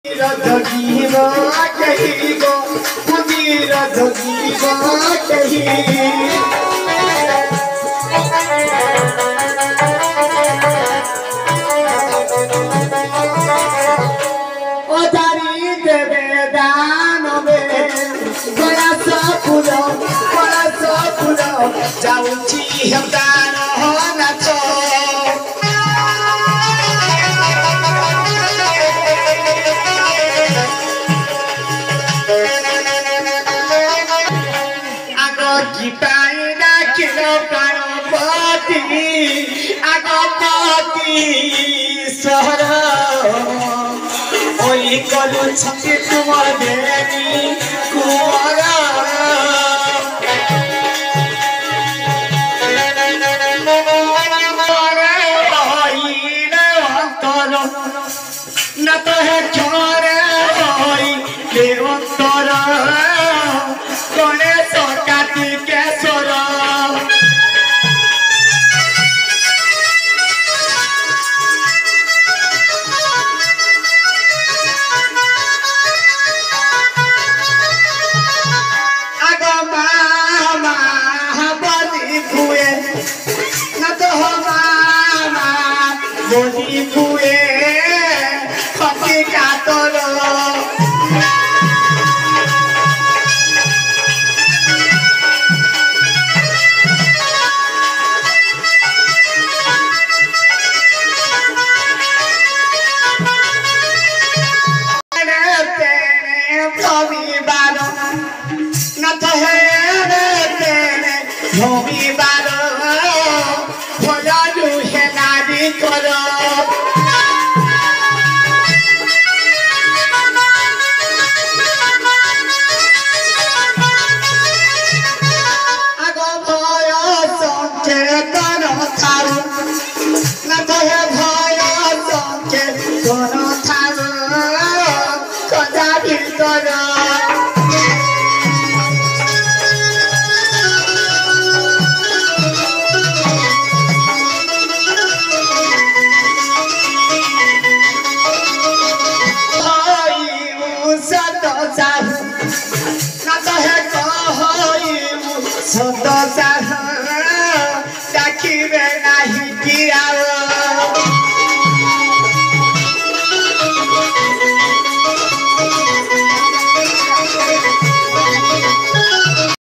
रजगीवा कहिगो मुदी रजगीवा कही ओ तारी देवे दानवे बड़ा सपुरो जाऊची हम दान हो नाचो कलु छति तुमर देनी कुआरा न तो है छोरे ले अंतर कोने सो काटी के सोरा Bodi kue, kopi katolo.